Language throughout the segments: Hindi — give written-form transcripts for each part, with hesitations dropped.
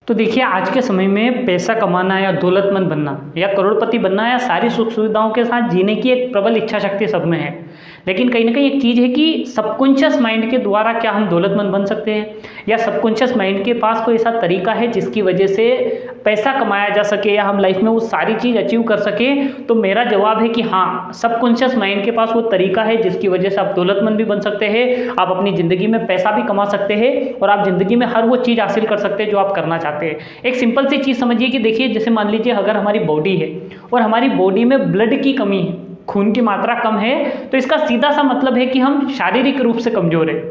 तो देखिए, आज के समय में पैसा कमाना या दौलतमंद बनना या करोड़पति बनना या सारी सुख सुविधाओं के साथ जीने की एक प्रबल इच्छा शक्ति सब में है। लेकिन कहीं ना कहीं एक चीज़ है कि सबकॉन्शियस माइंड के द्वारा क्या हम दौलतमंद बन सकते हैं, या सबकॉन्शियस माइंड के पास कोई ऐसा तरीका है जिसकी वजह से पैसा कमाया जा सके या हम लाइफ में वो सारी चीज़ अचीव कर सकें। तो मेरा जवाब है कि हाँ, सबकॉन्शियस माइंड के पास वो तरीका है जिसकी वजह से आप दौलतमंद भी बन सकते हैं, आप अपनी ज़िंदगी में पैसा भी कमा सकते हैं और आप ज़िंदगी में हर वो चीज़ हासिल कर सकते हैं जो आप करना चाहते हैं। एक सिंपल सी चीज़ समझिए कि देखिए, जैसे मान लीजिए अगर हमारी बॉडी है और हमारी बॉडी में ब्लड की कमी है, खून की मात्रा कम है, तो इसका सीधा सा मतलब है कि हम शारीरिक रूप से कमजोर हैं।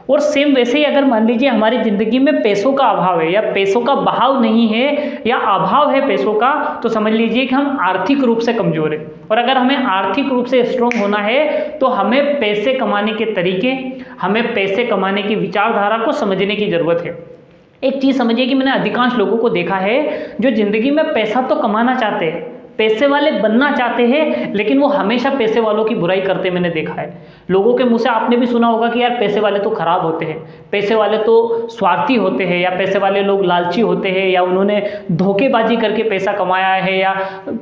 और सेम वैसे ही अगर मान लीजिए हमारी ज़िंदगी में पैसों का अभाव है या पैसों का बहाव नहीं है या अभाव है पैसों का, तो समझ लीजिए कि हम आर्थिक रूप से कमजोर हैं। और अगर हमें आर्थिक रूप से स्ट्रोंग होना है तो हमें पैसे कमाने के तरीके, हमें पैसे कमाने की विचारधारा को समझने की ज़रूरत है। एक चीज़ समझिए कि मैंने अधिकांश लोगों को देखा है जो ज़िंदगी में पैसा तो कमाना चाहते हैं, पैसे वाले बनना चाहते हैं, लेकिन वो हमेशा पैसे वालों की बुराई करते मैंने देखा है। लोगों के मुंह से आपने भी सुना होगा कि यार पैसे वाले तो खराब होते हैं, पैसे वाले तो स्वार्थी होते हैं, या पैसे वाले लोग लालची होते हैं, या उन्होंने धोखेबाजी करके पैसा कमाया है, या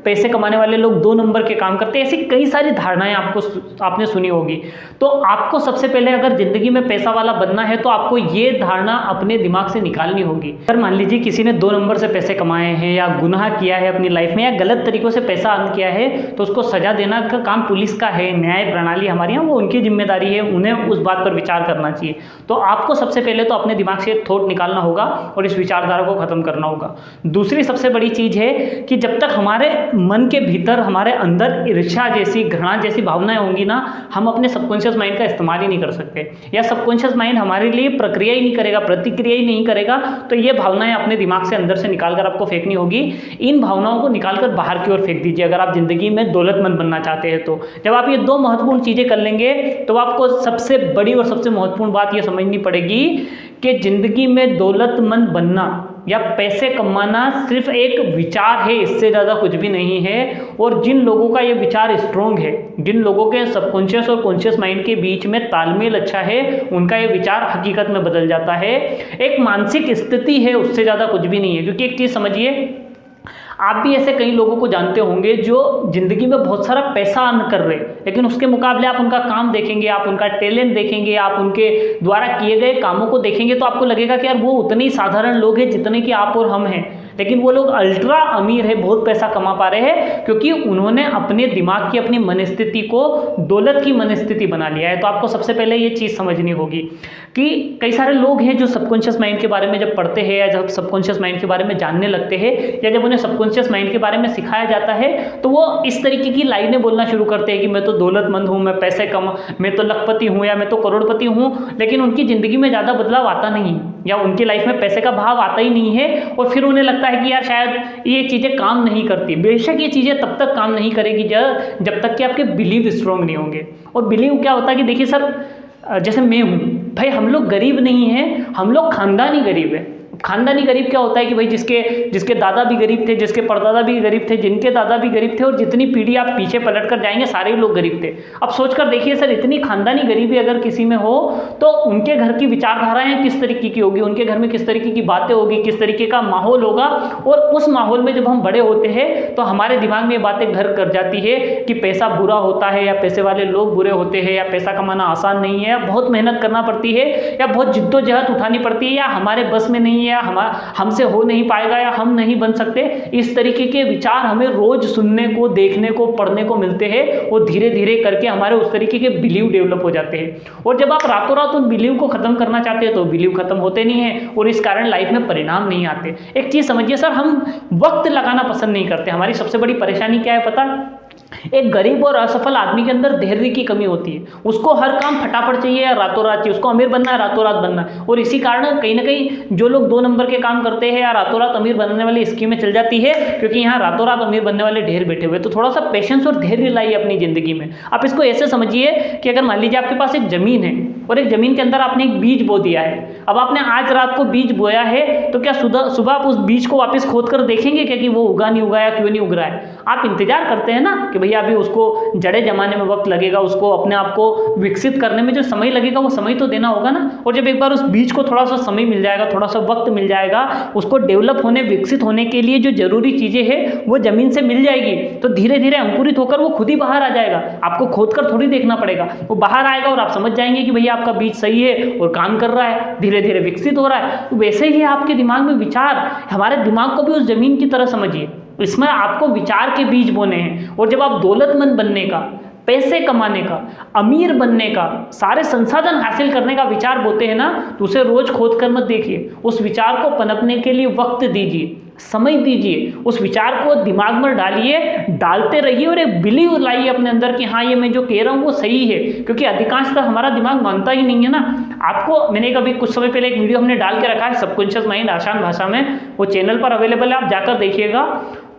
पैसे कमाने वाले लोग 2 नंबर के काम करते हैं। ऐसी कई सारी धारणाएं आपने सुनी होगी। तो आपको सबसे पहले अगर ज़िंदगी में पैसा वाला बनना है तो आपको ये धारणा अपने दिमाग से निकालनी होगी। अगर मान लीजिए किसी ने 2 नंबर से पैसे कमाए हैं या गुनाह किया है अपनी लाइफ में या गलत तरीकों से पैसा अर्न किया है, तो उसको सजा देना का काम पुलिस का है, न्याय प्रणाली हमारी है, वो उनकी जिम्मेदारी है, उन्हें उस बात पर विचार करना चाहिए। तो आपको सबसे पहले तो अपने दिमाग से थॉट निकालना होगा और इस विचारधारा को खत्म करना होगा। दूसरी सबसे बड़ी चीज़ है कि जब तक हमारे मन के भीतर, हमारे अंदर ईर्ष्या जैसी, घृणा जैसी भावनाएं होंगी ना, हम अपने सबकॉन्शियस माइंड का इस्तेमाल ही नहीं कर सकते, या सबकॉन्शियस माइंड हमारे लिए प्रक्रिया ही नहीं करेगा, प्रतिक्रिया ही नहीं करेगा। तो ये भावनाएं अपने दिमाग से अंदर से निकालकर आपको फेंकनी होगी। इन भावनाओं को निकालकर बाहर की ओर फेंक दीजिए अगर आप ज़िंदगी में दौलतमंद बनना चाहते हैं। तो जब आप ये 2 महत्वपूर्ण चीज़ें कर लेंगे तो आपको सबसे बड़ी और सबसे महत्वपूर्ण बात ये समझनी पड़ेगी कि ज़िंदगी में दौलतमंद बनना या पैसे कमाना सिर्फ एक विचार है, इससे ज़्यादा कुछ भी नहीं है। और जिन लोगों का ये विचार स्ट्रोंग है, जिन लोगों के सबकॉन्शियस और कॉन्शियस माइंड के बीच में तालमेल अच्छा है, उनका ये विचार हकीकत में बदल जाता है। एक मानसिक स्थिति है, उससे ज़्यादा कुछ भी नहीं है। क्योंकि एक चीज़ समझिए, आप भी ऐसे कई लोगों को जानते होंगे जो ज़िंदगी में बहुत सारा पैसा अर्न कर रहे हैं, लेकिन उसके मुकाबले आप उनका काम देखेंगे, आप उनका टैलेंट देखेंगे, आप उनके द्वारा किए गए कामों को देखेंगे, तो आपको लगेगा कि यार वो उतने ही साधारण लोग हैं जितने कि आप और हम हैं। लेकिन वो लोग अल्ट्रा अमीर है, बहुत पैसा कमा पा रहे हैं, क्योंकि उन्होंने अपने दिमाग की, अपनी मनस्थिति को दौलत की मनस्थिति बना लिया है। तो आपको सबसे पहले ये चीज़ समझनी होगी कि कई सारे लोग हैं जो सबकॉन्शियस माइंड के बारे में जब पढ़ते हैं या जब सबकॉन्शियस माइंड के बारे में जानने लगते हैं या जब उन्हें सबकॉन्शियस माइंड के बारे में सिखाया जाता है, तो वो इस तरीके की लाइनें बोलना शुरू करते हैं कि मैं तो दौलतमंद हूँ, मैं पैसे मैं तो लखपति हूँ या मैं तो करोड़पति हूँ। लेकिन उनकी ज़िंदगी में ज़्यादा बदलाव आता नहीं है या उनकी लाइफ में पैसे का भाव आता ही नहीं है, और फिर उन्हें लगता है कि यार शायद ये चीज़ें काम नहीं करती। बेशक ये चीज़ें तब तक काम नहीं करेगी जब तक कि आपके बिलीव स्ट्रॉन्ग नहीं होंगे। और बिलीव क्या होता है कि देखिए सर, जैसे मैं हूँ भाई, हम लोग गरीब नहीं हैं, हम लोग खानदानी गरीब हैं। खानदानी गरीब क्या होता है कि भाई जिसके दादा भी गरीब थे, जिसके परदादा भी गरीब थे, जिनके दादा भी गरीब थे, और जितनी पीढ़ी आप पीछे पलट कर जाएंगे सारे लोग गरीब थे। अब सोचकर देखिए सर, इतनी खानदानी गरीबी अगर किसी में हो तो उनके घर की विचारधाराएं किस तरीके की होगी, उनके घर में किस तरीके की बातें होगी, किस तरीके का माहौल होगा। और उस माहौल में जब हम बड़े होते हैं तो हमारे दिमाग में ये बातें घर कर जाती है कि पैसा बुरा होता है, या पैसे वाले लोग बुरे होते हैं, या पैसा कमाना आसान नहीं है, बहुत मेहनत करना पड़ती है, या बहुत जिद्दोजहद उठानी पड़ती है, या हमारे बस में नहीं है, या हमसे हो नहीं पाएगा, या हम नहीं बन सकते। इस तरीके के विचार हमें रोज सुनने को, देखने को, पढ़ने को मिलते हैं, और धीरे धीरे करके हमारे उस तरीके के बिलीव डेवलप हो जाते हैं। और जब आप रातों रात उन बिलीव को खत्म करना चाहते हैं तो बिलीव खत्म होते नहीं है, और इस कारण लाइफ में परिणाम नहीं आते। एक चीज समझिए सर, हम वक्त लगाना पसंद नहीं करते। हमारी सबसे बड़ी परेशानी क्या है पता? एक गरीब और असफल आदमी के अंदर धैर्य की कमी होती है। उसको हर काम फटाफट चाहिए या रातों रात चाहिए, उसको अमीर बनना है, रातों रात बनना है। और इसी कारण कहीं ना कहीं जो लोग 2 नंबर के काम करते हैं या रातों रात अमीर बनने वाली स्कीमें चल जाती है, क्योंकि यहाँ रातों रात अमीर बनने वाले ढेर बैठे हुए। तो थोड़ा सा पेशेंस और धैर्य लाइए अपनी जिंदगी में। आप इसको ऐसे समझिए कि अगर मान लीजिए आपके पास एक जमीन है और एक जमीन के अंदर आपने एक बीज बो दिया है। अब आपने आज रात को बीज बोया है, तो क्या सुबह आप उस बीज को वापस खोद कर देखेंगे क्या कि वो उगा नहीं उगा या क्यों नहीं उग रहा है? आप इंतजार करते हैं ना कि कि भैया अभी उसको जड़े जमाने में वक्त लगेगा, उसको अपने आप को विकसित करने में जो समय लगेगा वो समय तो देना होगा ना। और जब एक बार उस बीज को थोड़ा सा समय मिल जाएगा, थोड़ा सा वक्त मिल जाएगा, उसको डेवलप होने, विकसित होने के लिए जो जरूरी चीज़ें हैं वो ज़मीन से मिल जाएगी, तो धीरे धीरे अंकुरित होकर वो खुद ही बाहर आ जाएगा। आपको खोद कर थोड़ी देखना पड़ेगा, वो बाहर आएगा और आप समझ जाएंगे कि भैया आपका बीज सही है और काम कर रहा है, धीरे धीरे विकसित हो रहा है। तो वैसे ही आपके दिमाग में विचार, हमारे दिमाग को भी उस जमीन की तरह समझिए, इसमें आपको विचार के बीज बोने हैं। और जब आप दौलतमंद बनने का, पैसे कमाने का, अमीर बनने का, सारे संसाधन हासिल करने का विचार बोते हैं ना, तो उसे रोज खोद कर मत देखिए, उस विचार को पनपने के लिए वक्त दीजिए, समय दीजिए, उस विचार को दिमाग में डालिए, डालते रहिए और एक बिलीव लाइए अपने अंदर कि हाँ ये मैं जो कह रहा हूँ वो सही है। क्योंकि अधिकांशतः हमारा दिमाग मानता ही नहीं है ना। आपको मैंने कभी कुछ समय पहले एक वीडियो हमने डाल के रखा है, सबकॉन्शियस माइंड आसान भाषा में, वो चैनल पर अवेलेबल है, आप जाकर देखिएगा।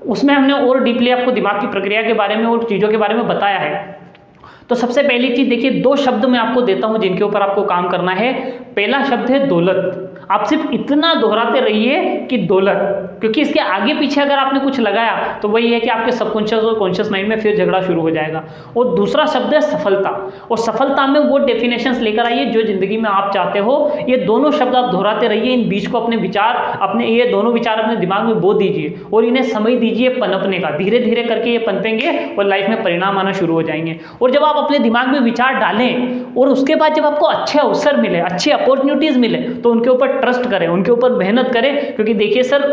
उसमें हमने और डीपली आपको दिमाग की प्रक्रिया के बारे में और चीज़ों के बारे में बताया है। तो सबसे पहली चीज देखिए, 2 शब्द मैं आपको देता हूं जिनके ऊपर आपको काम करना है। पहला शब्द है दौलत। आप सिर्फ इतना दोहराते रहिए कि दौलत, क्योंकि इसके आगे पीछे अगर आपने कुछ लगाया तो वही है कि आपके सबकॉन्शियस और कॉन्शियस माइंड में फिर झगड़ा शुरू हो जाएगा। और दूसरा शब्द है सफलता। और सफलता में वो डेफिनेशंस लेकर आइए जो जिंदगी में आप चाहते हो। ये दोनों शब्द आप दोहराते रहिए, इन बीच को अपने विचार, अपने ये दोनों विचार अपने दिमाग में बो दीजिए और इन्हें समय दीजिए पनपने का। धीरे धीरे करके ये पनपेंगे और लाइफ में परिणाम आना शुरू हो जाएंगे। और जब आप अपने दिमाग में विचार डालें और उसके बाद जब आपको अच्छे अवसर मिले, अच्छी अपॉर्चुनिटीज मिले, तो उनके ऊपर ट्रस्ट करें, उनके ऊपर मेहनत करें। क्योंकि देखिए सर,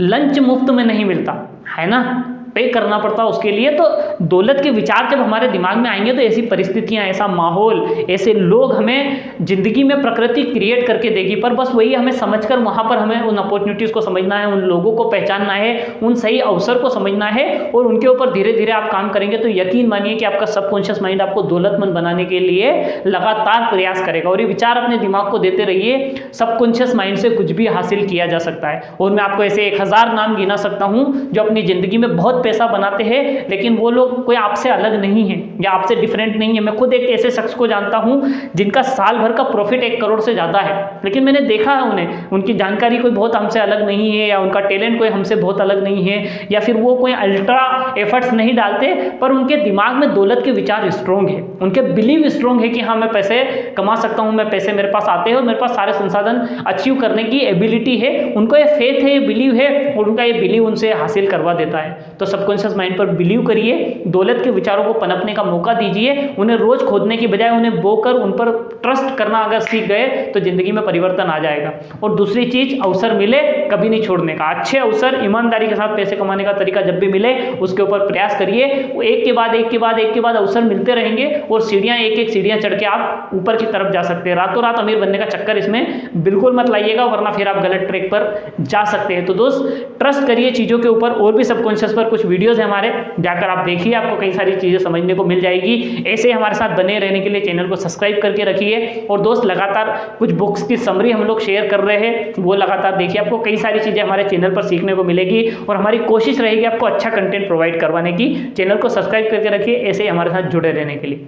लंच मुफ्त में नहीं मिलता है ना, पे करना पड़ता उसके लिए। तो दौलत के विचार जब हमारे दिमाग में आएंगे तो ऐसी परिस्थितियां, ऐसा माहौल, ऐसे लोग हमें जिंदगी में प्रकृति क्रिएट करके देगी। पर बस वही हमें समझकर वहां पर हमें उन अपॉर्चुनिटीज को समझना है, उन लोगों को पहचानना है, उन सही अवसर को समझना है और उनके ऊपर धीरे धीरे आप काम करेंगे तो यकीन मानिए कि आपका सबकॉन्शियस माइंड आपको दौलतमंद बनाने के लिए लगातार प्रयास करेगा। और ये विचार अपने दिमाग को देते रहिए, सबकॉन्शियस माइंड से कुछ भी हासिल किया जा सकता है। और मैं आपको ऐसे 1000 नाम गिना सकता हूं जो अपनी जिंदगी में बहुत पैसा बनाते हैं, लेकिन वो लोग कोई आपसे अलग नहीं है या आपसे डिफरेंट नहीं है। मैं खुद एक ऐसे शख्स को जानता हूं जिनका साल भर का प्रॉफिट 1 करोड़ से ज़्यादा है, लेकिन मैंने देखा है उन्हें, उनकी जानकारी कोई बहुत हमसे अलग नहीं है या उनका टैलेंट कोई हमसे बहुत अलग नहीं है या फिर वो कोई अल्ट्रा एफर्ट्स नहीं डालते, पर उनके दिमाग में दौलत के विचार स्ट्रॉन्ग है, उनके बिलीव स्ट्रॉन्ग है कि हाँ मैं पैसे कमा सकता हूँ, मैं पैसे मेरे पास आते हैं और मेरे पास सारे संसाधन अचीव करने की एबिलिटी है। उनको ये फेथ है, ये बिलीव है और उनका ये बिलीव उनसे हासिल करवा देता है। तो सबकॉन्शियस माइंड पर बिलीव करिए, दौलत के विचारों को पनपने का मौका दीजिए, उन्हें रोज खोदने की बजाय उन्हें बोकर उन पर ट्रस्ट करना अगर सीख गए तो जिंदगी में परिवर्तन आ जाएगा। और दूसरी चीज, अवसर मिले कभी नहीं छोड़ने का। अच्छे अवसर, ईमानदारी के साथ पैसे कमाने का तरीका जब भी मिले उसके ऊपर प्रयास करिए। एक के बाद एक के बाद एक के बाद अवसर मिलते रहेंगे और सीढ़ियां, एक एक सीढ़ियां चढ़ के आप ऊपर की तरफ जा सकते हैं। रातों रात अमीर बनने का चक्कर इसमें बिल्कुल मत लाइएगा, वरना फिर आप गलत ट्रैक पर जा सकते हैं। तो दोस्त, ट्रस्ट करिए चीजों के ऊपर। और भी सबकॉन्शियस पर कुछ वीडियोस हैं हमारे, जाकर आप देखिए, आपको कई सारी चीजें समझने को मिल जाएगी। ऐसे हमारे साथ बने रहने के लिए चैनल को सब्सक्राइब करके रखिए। और दोस्त, लगातार कुछ बुक्स की समरी हम लोग शेयर कर रहे हैं, वो लगातार देखिए, आपको कई सारी चीजें हमारे चैनल पर सीखने को मिलेगी और हमारी कोशिश रहेगी आपको अच्छा कंटेंट प्रोवाइड करवाने की। चैनल को सब्सक्राइब करके रखिए ऐसे ही हमारे साथ जुड़े रहने के लिए।